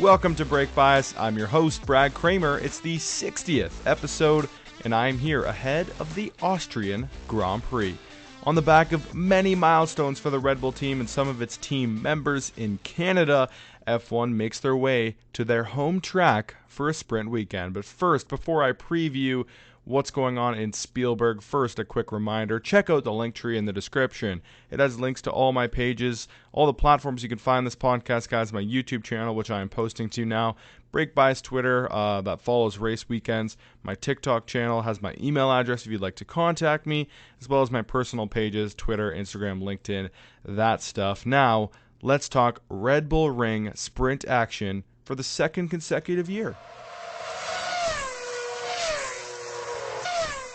Welcome to Break Bias. I'm your host, Brad Kramer. It's the 60th episode, and I'm here ahead of the Austrian Grand Prix. On the back of many milestones for the Red Bull team and some of its team members in Canada, F1 makes their way to their home track for a sprint weekend. But first, before I preview what's going on in Spielberg, first a quick reminder, check out the link tree in the description. It has links to all my pages, all the platforms you can find this podcast, guys, my YouTube channel, which I am posting to now, Break Bias Twitter, that follows race weekends, my TikTok channel has my email address if you'd like to contact me, as well as my personal pages, Twitter, Instagram, LinkedIn, that stuff. Now, let's talk Red Bull Ring sprint action for the second consecutive year.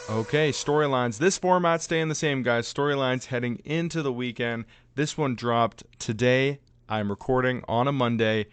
Okay, storylines. This format staying the same, guys. Storylines heading into the weekend. This one dropped today. I'm recording on a Monday.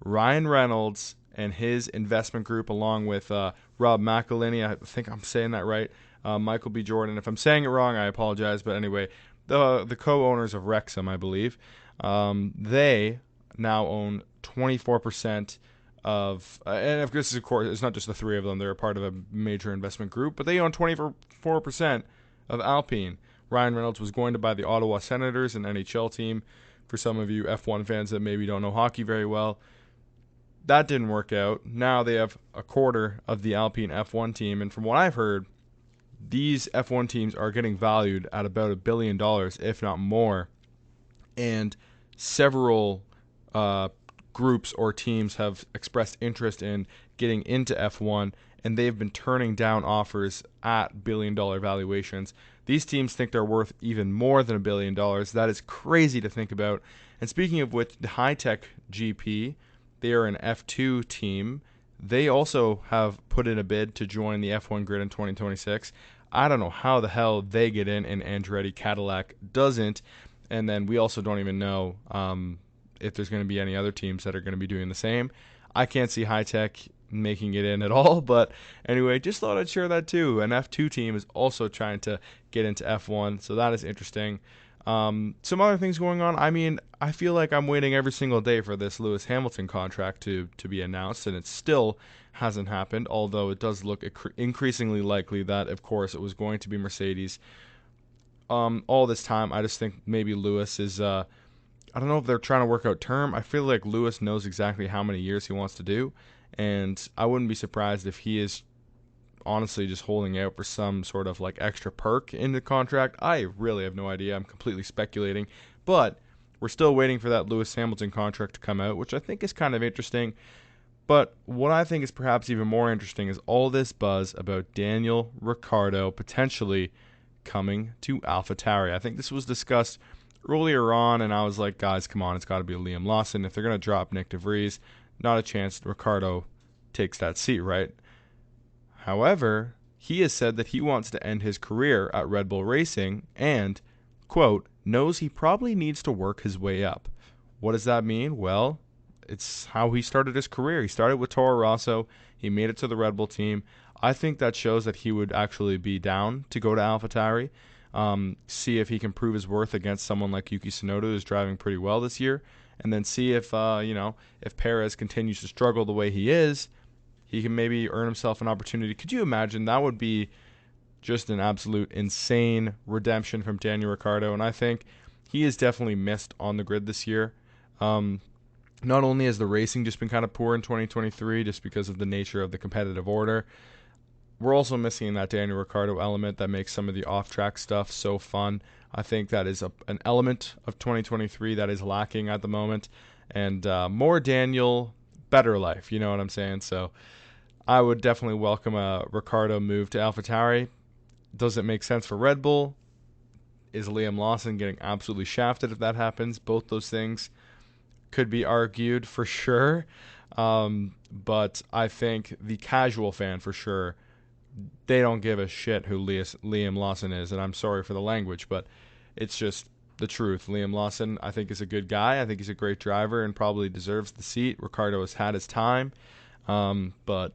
Ryan Reynolds and his investment group, along with Rob McElhenney, I think I'm saying that right, Michael B. Jordan. If I'm saying it wrong, I apologize. But anyway, the co-owners of Wrexham, I believe, they now own 24% of, and of course, it's not just the three of them. They're a part of a major investment group, but they own 24% of Alpine. Ryan Reynolds was going to buy the Ottawa Senators, an NHL team. For some of you F1 fans that maybe don't know hockey very well, that didn't work out. Now they have a quarter of the Alpine F1 team, and from what I've heard, these F1 teams are getting valued at about $1 billion, if not more. And several groups or teams have expressed interest in getting into F1, and they've been turning down offers at billion-dollar valuations. These teams think they're worth even more than $1 billion. That is crazy to think about. And speaking of which, the High-Tech GP, they are an F2 team. They also have put in a bid to join the F1 grid in 2026. I don't know how the hell they get in and Andretti Cadillac doesn't. And then we also don't even know if there's going to be any other teams that are going to be doing the same. I can't see High-Tech making it in at all, but anyway, just thought I'd share that too. An F2 team is also trying to get into F1, so that is interesting. Some other things going on. I mean, I feel like I'm waiting every single day for this Lewis Hamilton contract to be announced, and it still hasn't happened, although it does look increasingly likely that, of course, it was going to be Mercedes. All this time, I just think maybe Lewis is... I don't know if they're trying to work out term. I feel like Lewis knows exactly how many years he wants to do, and I wouldn't be surprised if he is honestly just holding out for some sort of like extra perk in the contract. I really have no idea. I'm completely speculating, but we're still waiting for that Lewis Hamilton contract to come out, which I think is kind of interesting. But what I think is perhaps even more interesting is all this buzz about Daniel Ricciardo potentially coming to AlphaTauri. I think this was discussed earlier on, and I was like, guys, come on, it's got to be Liam Lawson. If they're going to drop Nick DeVries, not a chance Ricciardo takes that seat, right? However, he has said that he wants to end his career at Red Bull Racing and, quote, knows he probably needs to work his way up. What does that mean? Well, it's how he started his career. He started with Toro Rosso. He made it to the Red Bull team. I think that shows that he would actually be down to go to AlphaTauri. See if he can prove his worth against someone like Yuki Tsunoda, who's driving pretty well this year, and then see if if Perez continues to struggle the way he is, he can maybe earn himself an opportunity. Could you imagine? That would be just an absolute insane redemption from Daniel Ricciardo, and I think he is definitely missed on the grid this year. Not only has the racing just been kind of poor in 2023, just because of the nature of the competitive order, we're also missing that Daniel Ricciardo element that makes some of the off-track stuff so fun. I think that is an element of 2023 that is lacking at the moment. And more Daniel, better life. You know what I'm saying? So I would definitely welcome a Ricciardo move to AlphaTauri. Does it make sense for Red Bull? Is Liam Lawson getting absolutely shafted if that happens? Both those things could be argued for sure. But I think the casual fan for sure, they don't give a shit who Liam Lawson is, and I'm sorry for the language, but it's just the truth. Liam Lawson, I think, is a good guy. I think he's a great driver and probably deserves the seat. Ricciardo has had his time, but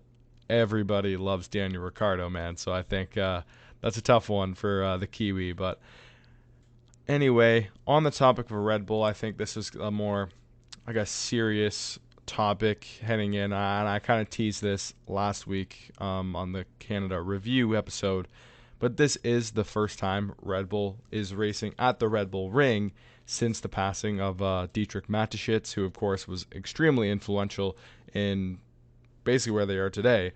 everybody loves Daniel Ricciardo, man, so I think that's a tough one for the Kiwi. But anyway, on the topic of Red Bull, I think this is a more, I guess, serious topic heading in, and I kind of teased this last week on the Canada review episode, but this is the first time Red Bull is racing at the Red Bull Ring since the passing of Dietrich Mateschitz, who of course was extremely influential in basically where they are today.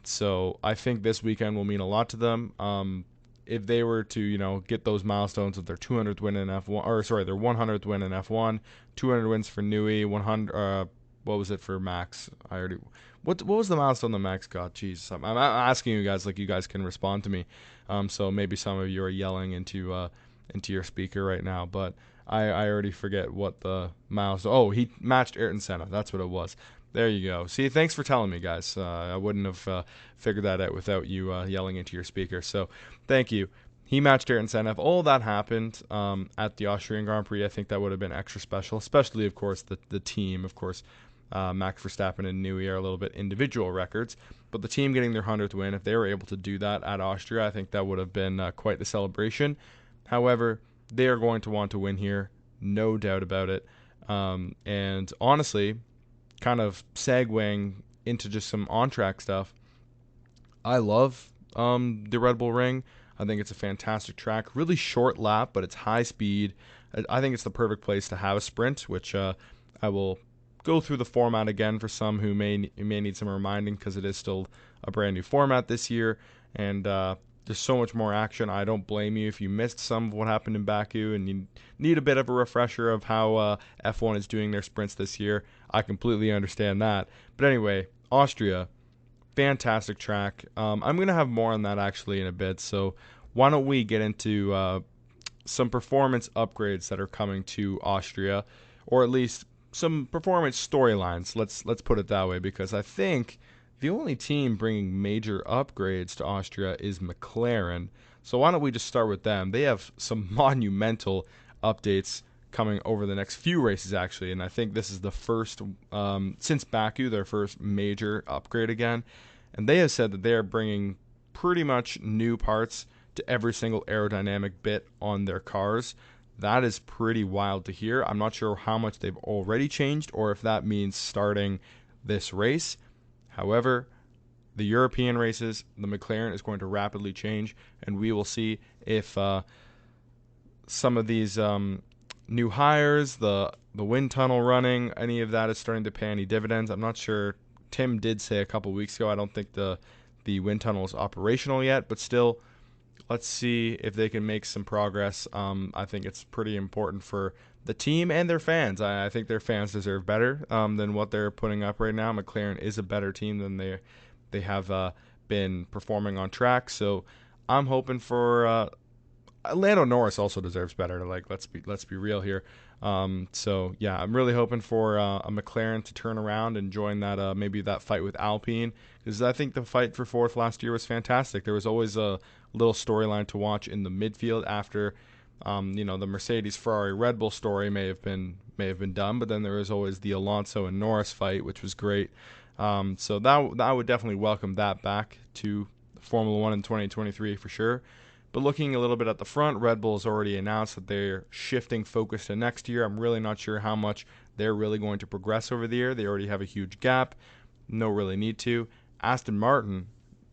So I think this weekend will mean a lot to them. If they were to, get those milestones of their 200th win in F1, or sorry, their 100th win in F1, 200 wins for Newey, 100. What was it for Max? What was the milestone that Max got? Jeez, I'm asking you guys like you guys can respond to me. So maybe some of you are yelling into your speaker right now, but I already forget what the milestone. Oh, he matched Ayrton Senna. That's what it was. There you go. See, thanks for telling me, guys. I wouldn't have figured that out without you yelling into your speaker. So, thank you. He matched Ayrton Senna. If all that happened at the Austrian Grand Prix, I think that would have been extra special, especially, of course, the team. Of course, Max Verstappen and Newey are a little bit individual records, but the team getting their 100th win, if they were able to do that at Austria, I think that would have been quite the celebration. However, they are going to want to win here, no doubt about it. And honestly, kind of segueing into just some on-track stuff, I love the Red Bull Ring. I think it's a fantastic track. Really short lap, but it's high speed. I think it's the perfect place to have a sprint, which I will go through the format again for some who may need some reminding because it is still a brand new format this year. And there's so much more action. I don't blame you if you missed some of what happened in Baku and you need a bit of a refresher of how F1 is doing their sprints this year. I completely understand that. But anyway, Austria, fantastic track. I'm going to have more on that actually in a bit. So why don't we get into some performance upgrades that are coming to Austria, or at least some performance storylines. Let's put it that way, because I think the only team bringing major upgrades to Austria is McLaren. So why don't we just start with them? They have some monumental updates coming over the next few races, actually. And I think this is the first, since Baku, their first major upgrade again. And they have said that they are bringing pretty much new parts to every single aerodynamic bit on their cars. That is pretty wild to hear. I'm not sure how much they've already changed or if that means starting this race. However, the European races, the McLaren is going to rapidly change, and we will see if some of these new hires, the wind tunnel running, any of that is starting to pay any dividends. I'm not sure. Tim did say a couple weeks ago, I don't think the wind tunnel is operational yet, but still, let's see if they can make some progress. I think it's pretty important for the team and their fans. I think their fans deserve better than what they're putting up right now. McLaren is a better team than they have been performing on track. So I'm hoping for Lando Norris also deserves better. Like let's be real here. So yeah, I'm really hoping for a McLaren to turn around and join that maybe that fight with Alpine, because I think the fight for fourth last year was fantastic. There was always a little storyline to watch in the midfield after. The Mercedes, Ferrari, Red Bull story may have been done, but then there was always the Alonso and Norris fight, which was great. So that I would definitely welcome that back to Formula One in 2023 for sure. But looking a little bit at the front, Red Bull has already announced that they're shifting focus to next year. I'm really not sure how much they're really going to progress over the year. They already have a huge gap. No really need to. Aston Martin,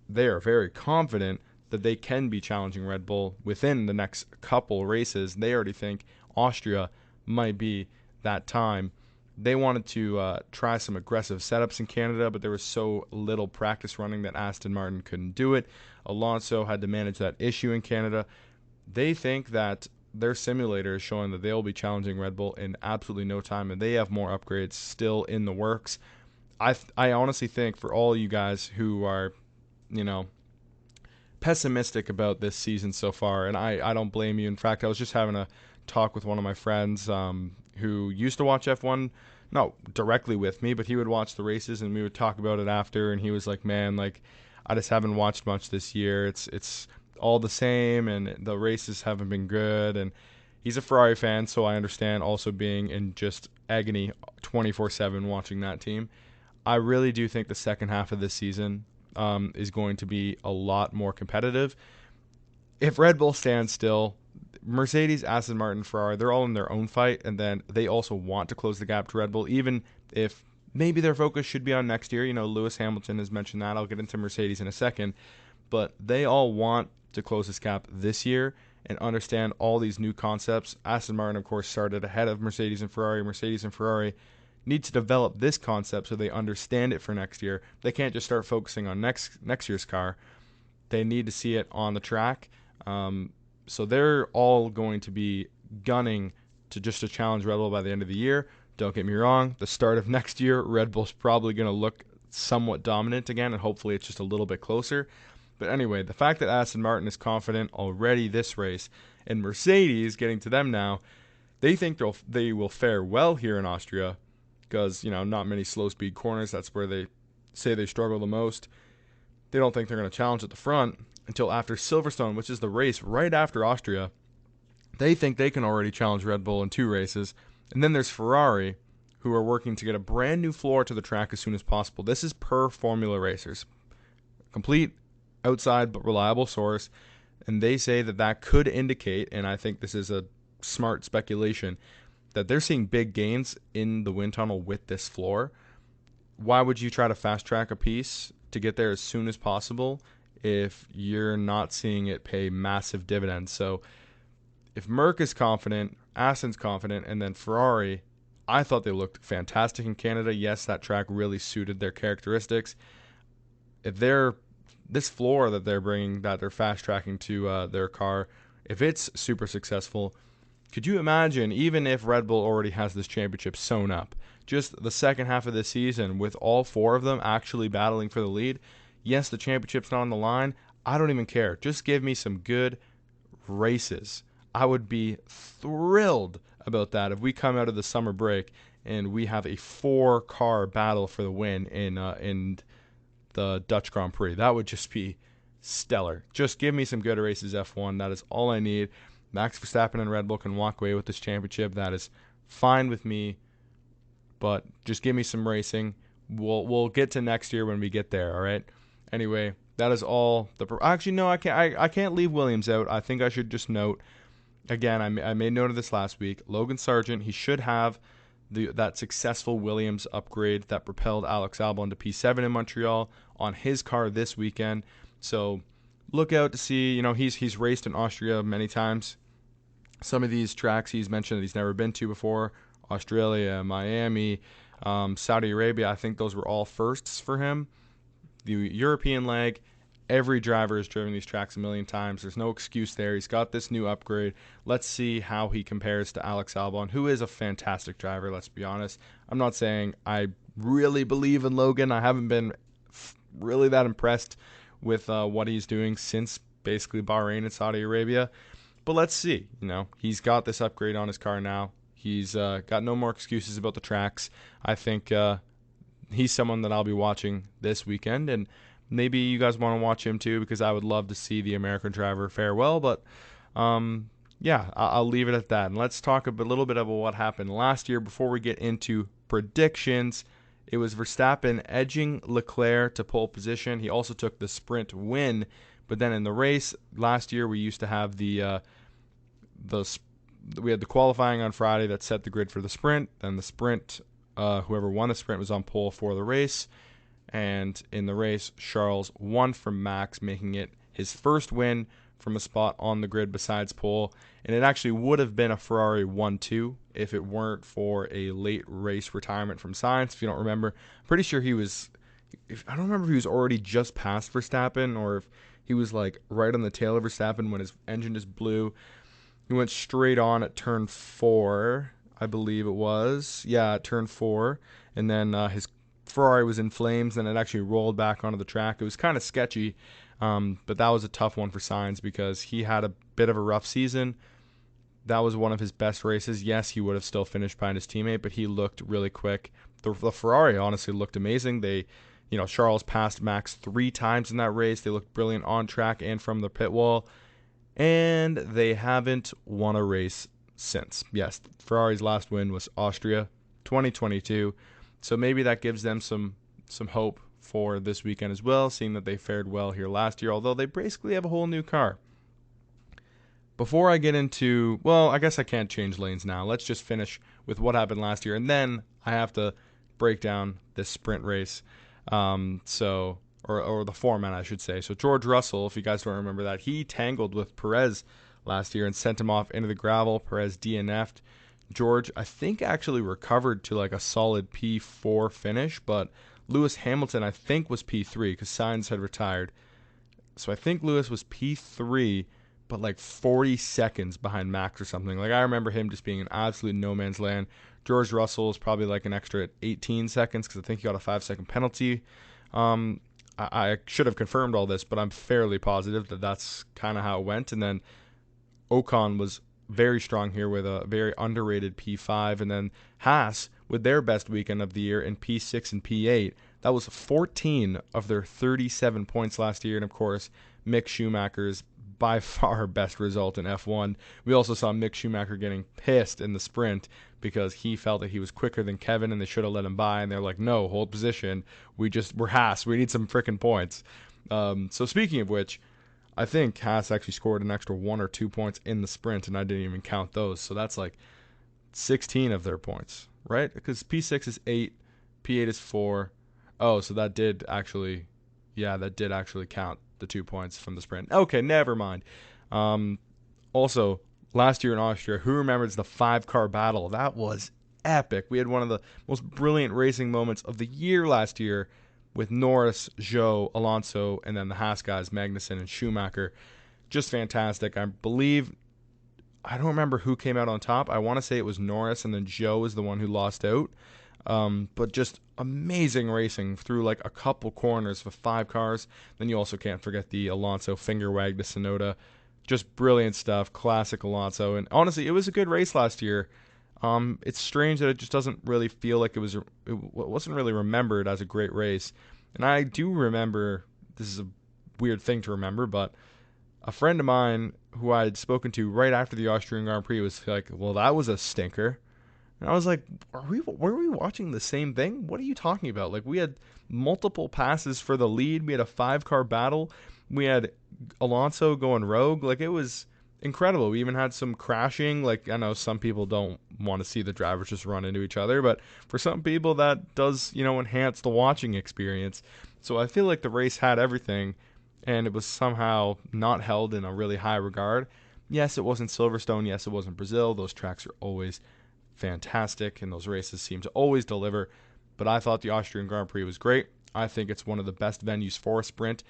they are very confident that they can be challenging Red Bull within the next couple races. They already think Austria might be that time. They wanted to try some aggressive setups in Canada, but there was so little practice running that Aston Martin couldn't do it. Alonso had to manage that issue in Canada. They think that their simulator is showing that they'll be challenging Red Bull in absolutely no time, and they have more upgrades still in the works. I honestly think for all you guys who are, pessimistic about this season so far, and I don't blame you. In fact, I was just having a talk with one of my friends who used to watch F1, not directly with me, but he would watch the races and we would talk about it after, and he was like, man, like I just haven't watched much this year. It's all the same, and the races haven't been good. And he's a Ferrari fan, so I understand also being in just agony 24/7 watching that team. I really do think the second half of this season is going to be a lot more competitive. If Red Bull stands still, Mercedes, Aston Martin, Ferrari, they're all in their own fight, and then they also want to close the gap to Red Bull, even if maybe their focus should be on next year. Lewis Hamilton has mentioned that. I'll get into Mercedes in a second. But they all want to close this gap this year and understand all these new concepts. Aston Martin, of course, started ahead of Mercedes and Ferrari. Mercedes and Ferrari need to develop this concept so they understand it for next year. They can't just start focusing on next year's car. They need to see it on the track. So they're all going to be gunning to challenge Red Bull by the end of the year. Don't get me wrong, the start of next year, Red Bull's probably going to look somewhat dominant again, and hopefully it's just a little bit closer. But anyway, the fact that Aston Martin is confident already this race, and Mercedes, getting to them now, they think they will fare well here in Austria because, not many slow-speed corners. That's where they say they struggle the most. They don't think they're going to challenge at the front until after Silverstone, which is the race right after Austria. They think they can already challenge Red Bull in 2 races. And then there's Ferrari, who are working to get a brand new floor to the track as soon as possible. This is per Formula Racers. Complete outside but reliable source. And they say that could indicate, and I think this is a smart speculation, that they're seeing big gains in the wind tunnel with this floor. Why would you try to fast track a piece to get there as soon as possible if you're not seeing it pay massive dividends? So if Merc is confident, Aston's confident, and then Ferrari, I thought they looked fantastic in Canada. Yes, that track really suited their characteristics. If this floor that they're bringing, that they're fast tracking to their car, if it's super successful, could you imagine, even if Red Bull already has this championship sewn up, just the second half of the season with all 4 of them actually battling for the lead? Yes, the championship's not on the line. I don't even care. Just give me some good races. I would be thrilled about that if we come out of the summer break and we have a 4-car battle for the win in the Dutch Grand Prix. That would just be stellar. Just give me some good races, F1. That is all I need. Max Verstappen and Red Bull can walk away with this championship. That is fine with me. But just give me some racing. We'll get to next year when we get there, all right? Anyway, that is all. Actually, no, I can't leave Williams out. I think I should just note, again, I made note of this last week. Logan Sargent, he should have that successful Williams upgrade that propelled Alex Albon to P7 in Montreal on his car this weekend. So look out to see, he's raced in Austria many times. Some of these tracks he's mentioned that he's never been to before, Australia, Miami, Saudi Arabia, I think those were all firsts for him. The European leg, every driver has driven these tracks a million times. There's no excuse there. He's got this new upgrade. Let's see how he compares to Alex Albon, who is a fantastic driver, let's be honest. I'm not saying I really believe in Logan. I haven't been really that impressed with what he's doing since basically Bahrain and Saudi Arabia. But let's see. He's got this upgrade on his car now. He's got no more excuses about the tracks. I think he's someone that I'll be watching this weekend, and maybe you guys want to watch him too, because I would love to see the American driver fare well. But yeah, I'll leave it at that. And let's talk a little bit about what happened last year before we get into predictions. It was Verstappen edging Leclerc to pole position. He also took the sprint win. But then in the race last year, we used to have we had the qualifying on Friday that set the grid for the sprint. Then the sprint, whoever won the sprint was on pole for the race. And in the race, Charles won from Max, making it his first win from a spot on the grid besides pole. And it actually would have been a Ferrari 1-2 if it weren't for a late race retirement from Sainz. If you don't remember, I'm pretty sure I don't remember if he was already just past Verstappen or if he was like right on the tail of Verstappen when his engine just blew. He went straight on at turn 4, I believe it was. Yeah, at turn 4. And then his Ferrari was in flames, and it actually rolled back onto the track. It was kind of sketchy, but that was a tough one for Sainz because he had a bit of a rough season. That was one of his best races. Yes, he would have still finished behind his teammate, but he looked really quick. The Ferrari honestly looked amazing. Charles passed Max 3 times in that race. They looked brilliant on track and from the pit wall, and they haven't won a race since. Yes, Ferrari's last win was Austria, 2022. So maybe that gives them some hope for this weekend as well, seeing that they fared well here last year, although they basically have a whole new car. Before I get into, well, I guess I can't change lanes now. Let's just finish with what happened last year, and then I have to break down this sprint race. Or the format, I should say. So George Russell, if you guys don't remember that, he tangled with Perez last year and sent him off into the gravel. Perez DNF'd. George, I think, actually recovered to like a solid P4 finish, but Lewis Hamilton, I think, was P3 because Sainz had retired. So I think Lewis was P3, but like 40 seconds behind Max or something. Like, I remember him just being an absolute no man's land. George Russell is probably like an extra 18 seconds because I think he got a 5-second penalty. I should have confirmed all this, but I'm fairly positive that that's kind of how it went. And then Ocon was very strong here with a very underrated P5. And then Haas with their best weekend of the year in P6 and P8. That was 14 of their 37 points last year. And, of course, Mick Schumacher's by far best result in F1. We also saw Mick Schumacher getting pissed in the sprint because he felt that he was quicker than Kevin and they should have let him by. And they're like, no, hold position. We're Haas. We need some freaking points. So speaking of which, I think Haas actually scored an extra 1 or 2 points in the sprint, and I didn't even count those. So that's like 16 of their points, right? Because P6 is 8, P8 is 4. Oh, so that did actually count the 2 points from the sprint. Okay, never mind. Also, last year in Austria, who remembers the 5-car battle? That was epic. We had one of the most brilliant racing moments of the year last year with Norris, Zhou, Alonso, and then the Haas guys, Magnussen and Schumacher. Just fantastic. I don't remember who came out on top. I want to say it was Norris, and then Zhou is the one who lost out. But just amazing racing through like a couple corners with 5 cars. Then you also can't forget the Alonso finger wag to Tsunoda. Just brilliant stuff, classic Alonso. And honestly, it was a good race last year. It's strange that it just doesn't really feel like it wasn't really remembered as a great race. And I do remember, this is a weird thing to remember, but a friend of mine who I had spoken to right after the Austrian Grand Prix was like, well, that was a stinker. And I was like, were we watching the same thing? What are you talking about? Like, we had multiple passes for the lead. We had a 5-car battle. We had Alonso going rogue. Like, it was incredible. We even had some crashing. Like, I know some people don't want to see the drivers just run into each other, but for some people that does, enhance the watching experience. So I feel like the race had everything, and it was somehow not held in a really high regard. Yes, it wasn't Silverstone. Yes, it wasn't Brazil. Those tracks are always fantastic, and those races seem to always deliver. But I thought the Austrian Grand Prix was great. I think it's one of the best venues for a sprint.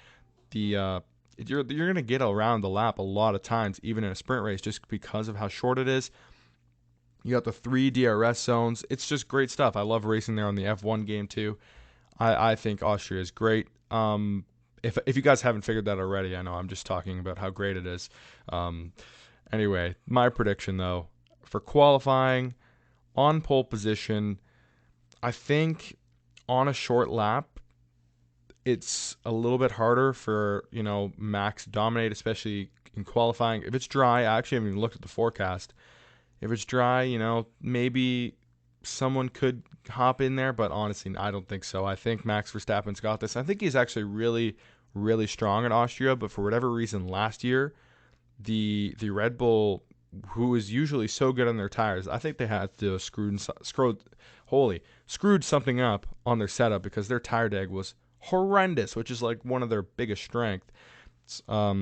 You're going to get around the lap a lot of times, even in a sprint race, just because of how short it is. You got the 3 DRS zones. It's just great stuff. I love racing there on the F1 game too. I think Austria is great. If you guys haven't figured that already, I know I'm just talking about how great it is. Anyway, my prediction though, for qualifying, on pole position, I think on a short lap, it's a little bit harder for, Max to dominate, especially in qualifying. If it's dry, I actually haven't even looked at the forecast. If it's dry, maybe someone could hop in there, but honestly, I don't think so. I think Max Verstappen's got this. I think he's actually really, really strong in Austria, but for whatever reason, last year, the Red Bull, who is usually so good on their tires, I think they had to screwed something up on their setup because their tire deg was horrendous, which is like one of their biggest strengths.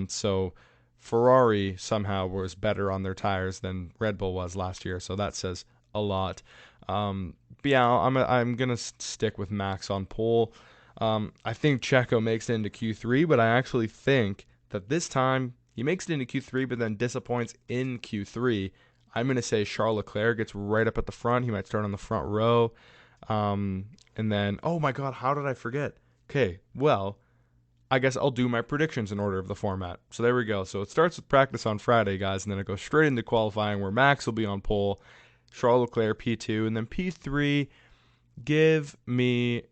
So Ferrari somehow was better on their tires than Red Bull was last year, so that says a lot. But yeah, I'm gonna stick with Max on pole. I think Checo makes it into Q3, but I actually think that this time he makes it into Q3, but then disappoints in Q3. I'm going to say Charles Leclerc gets right up at the front. He might start on the front row. And then, oh my God, how did I forget? Okay, well, I guess I'll do my predictions in order of the format. So there we go. So it starts with practice on Friday, guys, and then it goes straight into qualifying where Max will be on pole, Charles Leclerc P2, and then P3, give me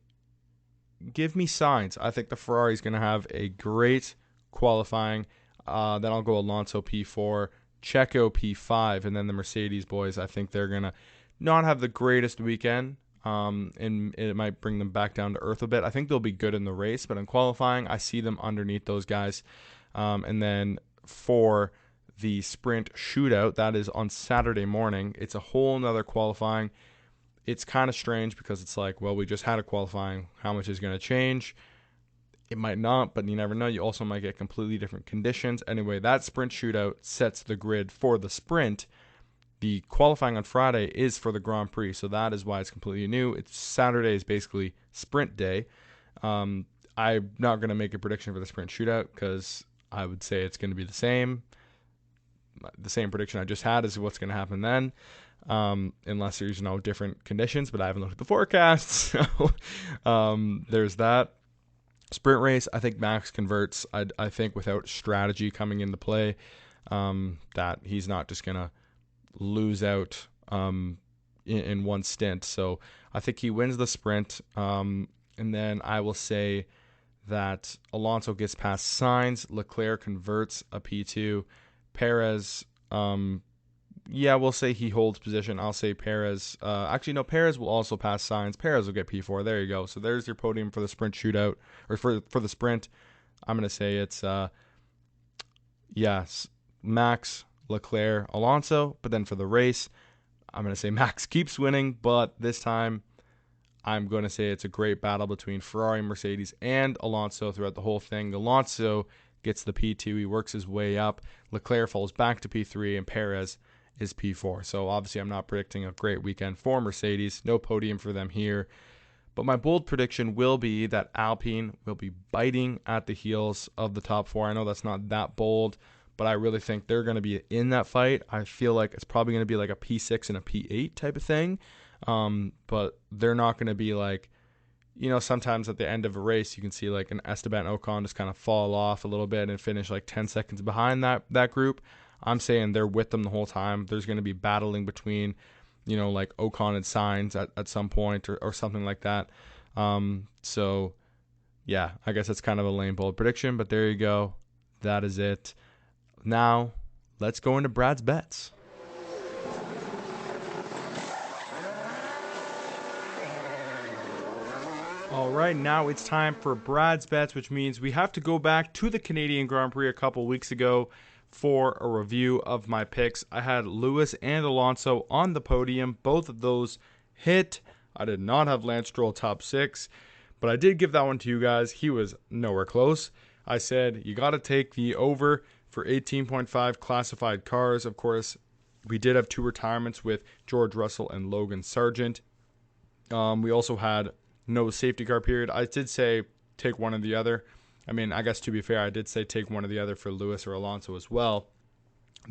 Sainz. I think the Ferrari's going to have a great qualifying. Then I'll go Alonso P4, Checo P5, and then the Mercedes boys, I think they're going to not have the greatest weekend, and it might bring them back down to earth a bit. I think they'll be good in the race, but in qualifying, I see them underneath those guys. And then for the sprint shootout, that is on Saturday morning. It's a whole nother qualifying. it's kind of strange because it's like, well, we just had a qualifying. How much is going to change? It might not, but you never know. You also might get completely different conditions. Anyway, that sprint shootout sets the grid for the sprint. The qualifying on Friday is for the Grand Prix, so that is why it's completely new. It's Saturday is basically sprint day. I'm not going to make a prediction for the sprint shootout because I would say it's going to be the same. The same prediction I just had is what's going to happen then, unless there's different conditions. But I haven't looked at the forecast, so there's that. Sprint race, I think Max converts. I think without strategy coming into play, that he's not just going to lose out in one stint. So I think he wins the sprint. And then I will say that Alonso gets past Sainz. Leclerc converts a P2. Perez, we'll say he holds position. I'll say Perez. Perez will also pass Sainz. Perez will get P4. There you go. So there's your podium for the sprint shootout, or for the sprint. I'm going to say it's Max, Leclerc, Alonso. But then for the race, I'm going to say Max keeps winning, but this time I'm going to say it's a great battle between Ferrari, Mercedes, and Alonso throughout the whole thing. Alonso gets the P2. He works his way up. Leclerc falls back to P3, and Perez is P4. So obviously I'm not predicting a great weekend for Mercedes. No podium for them here. But my bold prediction will be that Alpine will be biting at the heels of the top four. I know that's not that bold, but I really think they're going to be in that fight. I feel like it's probably going to be like a P6 and a P8 type of thing. But they're not going to be like, sometimes at the end of a race, you can see like an Esteban Ocon just kind of fall off a little bit and finish like 10 seconds behind that group. I'm saying they're with them the whole time. There's going to be battling between, like Ocon and Sainz at some point or something like that. So, yeah, I guess that's kind of a lame bold prediction, but there you go. That is it. Now, let's go into Brad's bets. All right, now it's time for Brad's bets, which means we have to go back to the Canadian Grand Prix a couple weeks ago for a review of my picks. I had Lewis and Alonso on the podium. Both of those hit. I did not have Lance Stroll top 6, but I did give that one to you guys. He was nowhere close. I said you got to take the over for 18.5 classified cars. Of course, we did have 2 retirements with George Russell and Logan Sargent. We also had no safety car period. I did say take one or the other. I mean, I guess to be fair, I did say take one or the other for Lewis or Alonso as well.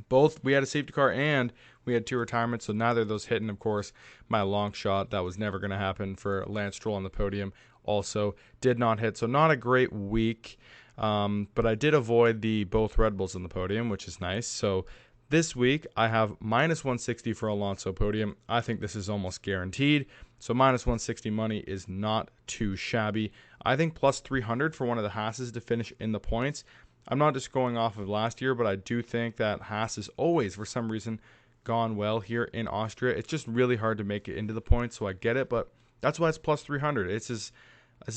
Both, we had a safety car and we had 2 retirements, so neither of those hit. And of course, my long shot, that was never going to happen for Lance Stroll on the podium, also did not hit. So not a great week, but I did avoid the both Red Bulls on the podium, which is nice. So this week, I have minus 160 for Alonso podium. I think this is almost guaranteed. So minus 160 money is not too shabby. I think plus 300 for one of the Haas's to finish in the points. I'm not just going off of last year, but I do think that Haas has always, for some reason, gone well here in Austria. It's just really hard to make it into the points, so I get it, but that's why it's plus 300. This is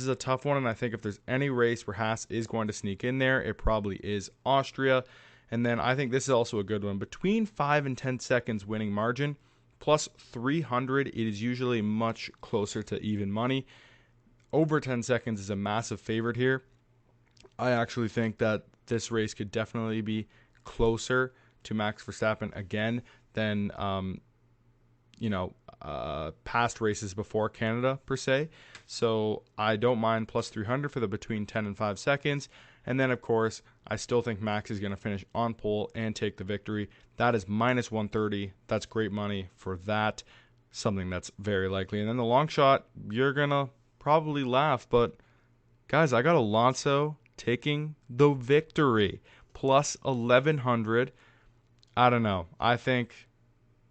a tough one, and I think if there's any race where Haas is going to sneak in there, it probably is Austria. And then I think this is also a good one. Between 5 and 10 seconds winning margin, plus 300, it is usually much closer to even money. Over 10 seconds is a massive favorite here. I actually think that this race could definitely be closer to Max Verstappen again than, past races before Canada, per se. So I don't mind plus 300 for the between 10 and 5 seconds. And then, of course, I still think Max is going to finish on pole and take the victory. That is minus 130. That's great money for that. Something that's very likely. And then the long shot, you're going to probably laugh. But, guys, I got Alonso taking the victory. Plus 1,100. I don't know. I think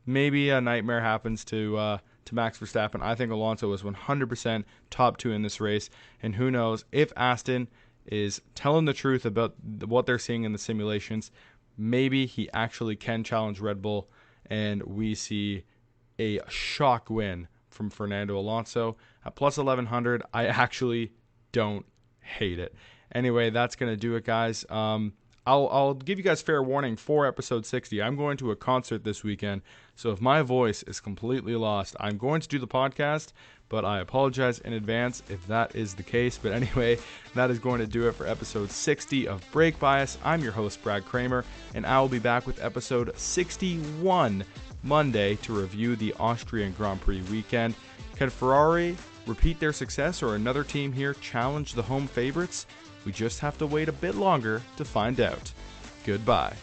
maybe a nightmare happens to Max Verstappen. I think Alonso is 100% top 2 in this race. And who knows if Aston is telling the truth about what they're seeing in the simulations. Maybe he actually can challenge Red Bull, and we see a shock win from Fernando Alonso. At plus 1,100, I actually don't hate it. Anyway, that's going to do it, guys. I'll give you guys fair warning for episode 60. I'm going to a concert this weekend, so if my voice is completely lost, I'm going to do the podcast, but I apologize in advance if that is the case. But anyway, that is going to do it for episode 60 of Brake Bias. I'm your host, Brad Kramer, and I will be back with episode 61 Monday to review the Austrian Grand Prix weekend. Can Ferrari repeat their success, or another team here challenge the home favorites? We just have to wait a bit longer to find out. Goodbye.